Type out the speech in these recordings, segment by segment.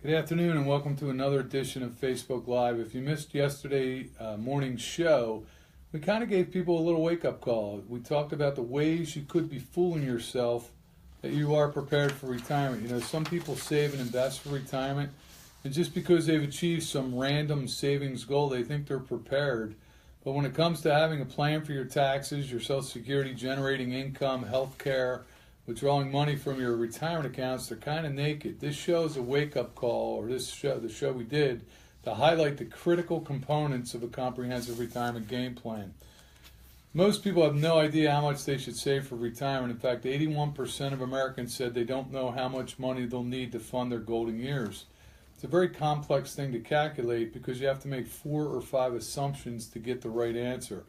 Good afternoon and welcome to another edition of Facebook Live. If you missed yesterday morning's show, we kind of gave people a little wake-up call. We talked about the ways you could be fooling yourself that you are prepared for retirement. You know, some people save and invest for retirement, and just because they've achieved some random savings goal, they think they're prepared. But when it comes to having a plan for your taxes, your Social Security, generating income, health care, withdrawing money from your retirement accounts, they're kind of naked. This show is a wake-up call, or the show we did, to highlight the critical components of a comprehensive retirement game plan. Most people have no idea how much they should save for retirement. In fact, 81% of Americans said they don't know how much money they'll need to fund their golden years. It's a very complex thing to calculate because you have to make 4 or 5 assumptions to get the right answer.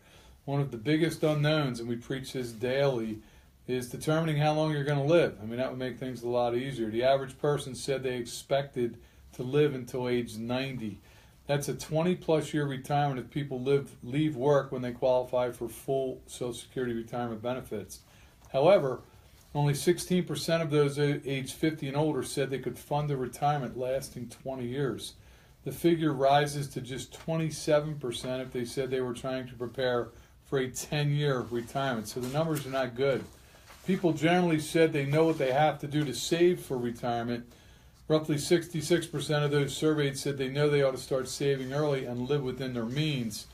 One of the biggest unknowns, and we preach this daily, is determining how long you're going to live. I mean, that would make things a lot easier. The average person said they expected to live until age 90. That's a 20-plus year retirement if people leave work when they qualify for full Social Security retirement benefits. However, only 16% of those age 50 and older said they could fund a retirement lasting 20 years. The figure rises to just 27% if they said they were trying to prepare for a 10-year retirement. So the numbers are not good. People generally said they know what they have to do to save for retirement. Roughly 66% of those surveyed said they know they ought to start saving early and live within their means.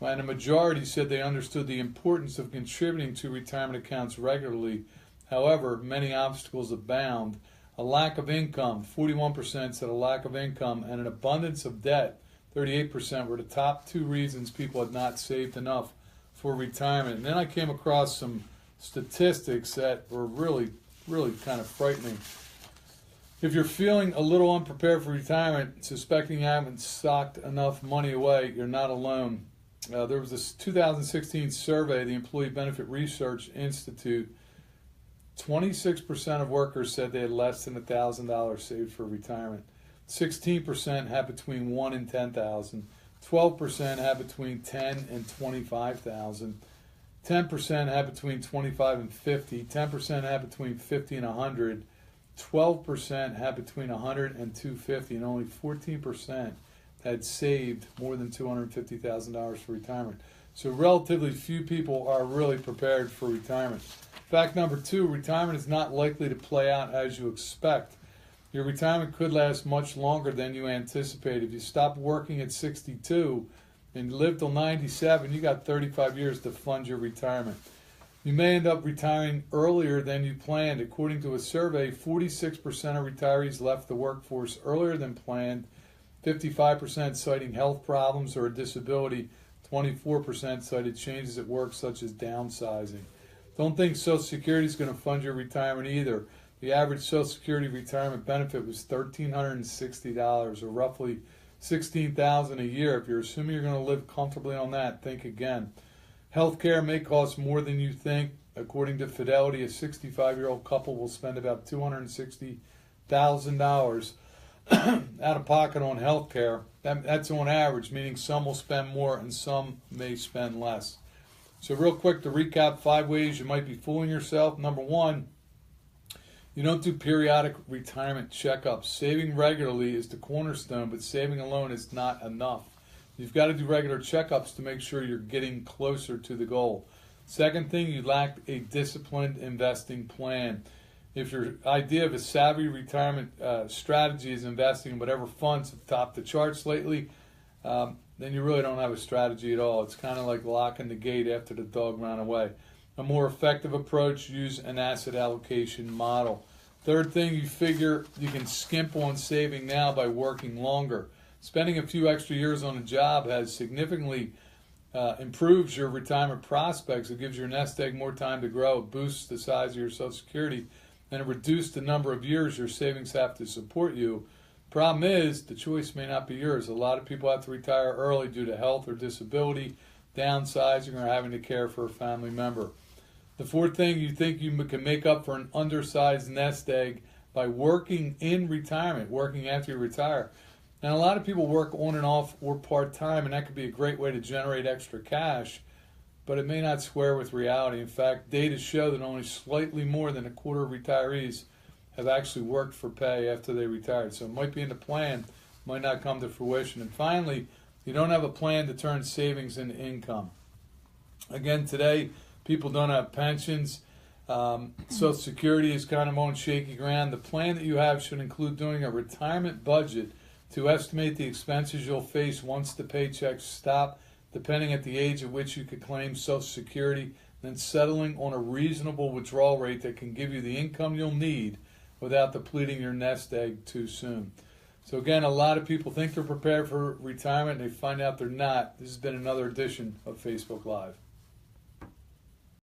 And a majority said they understood the importance of contributing to retirement accounts regularly. However, many obstacles abound. A lack of income, 41% said a lack of income, and an abundance of debt, 38%, were the top 2 reasons people had not saved enough for retirement. And then I came across some statistics that were really kind of frightening. If you're feeling a little unprepared for retirement, suspecting you haven't stocked enough money away, you're not alone. There was this 2016 survey, the Employee Benefit Research Institute. 26% of workers said they had less than $1,000 saved for retirement. 16% had between $1,000 and $10,000. 12% had between $10,000 and $25,000. 10% had between 25 and 50, 10% had between 50 and 100, 12% had between 100 and 250, and only 14% had saved more than $250,000 for retirement. So relatively few people are really prepared for retirement. Fact number 2, retirement is not likely to play out as you expect. Your retirement could last much longer than you anticipate. If you stop working at 62, and live till 97, you got 35 years to fund your retirement. You may end up retiring earlier than you planned. According to a survey, 46% of retirees left the workforce earlier than planned, 55% citing health problems or a disability, 24% cited changes at work such as downsizing. Don't think Social Security is going to fund your retirement either. The average Social Security retirement benefit was $1,360, or roughly $16,000 a year. If you're assuming you're going to live comfortably on that, think again. Healthcare may cost more than you think. According to Fidelity, a 65-year-old couple will spend about $260,000 out of pocket on healthcare. That's on average, meaning some will spend more and some may spend less. So real quick to recap 5 ways you might be fooling yourself. Number 1, you don't do periodic retirement checkups. Saving regularly is the cornerstone, but saving alone is not enough. You've got to do regular checkups to make sure you're getting closer to the goal. Second thing, you lack a disciplined investing plan. If your idea of a savvy retirement strategy is investing in whatever funds have topped the charts lately, then you really don't have a strategy at all. It's kind of like locking the gate after the dog ran away. A more effective approach, use an asset allocation model. Third thing, you figure you can skimp on saving now by working longer. Spending a few extra years on a job has significantly improves your retirement prospects. It gives your nest egg more time to grow. It boosts the size of your Social Security, and it reduces the number of years your savings have to support you. Problem is, the choice may not be yours. A lot of people have to retire early due to health or disability, downsizing, or having to care for a family member. The fourth thing, you think you can make up for an undersized nest egg by working in retirement, working after you retire. And a lot of people work on and off or part-time, and that could be a great way to generate extra cash, but it may not square with reality. In fact, data show that only slightly more than a quarter of retirees have actually worked for pay after they retired. So it might be in the plan, might not come to fruition. And finally, you don't have a plan to turn savings into income. Again, today, people don't have pensions. Social Security is kind of on shaky ground. The plan that you have should include doing a retirement budget to estimate the expenses you'll face once the paychecks stop, depending at the age at which you could claim Social Security, then settling on a reasonable withdrawal rate that can give you the income you'll need without depleting your nest egg too soon. So again, a lot of people think they're prepared for retirement and they find out they're not. This has been another edition of Facebook Live.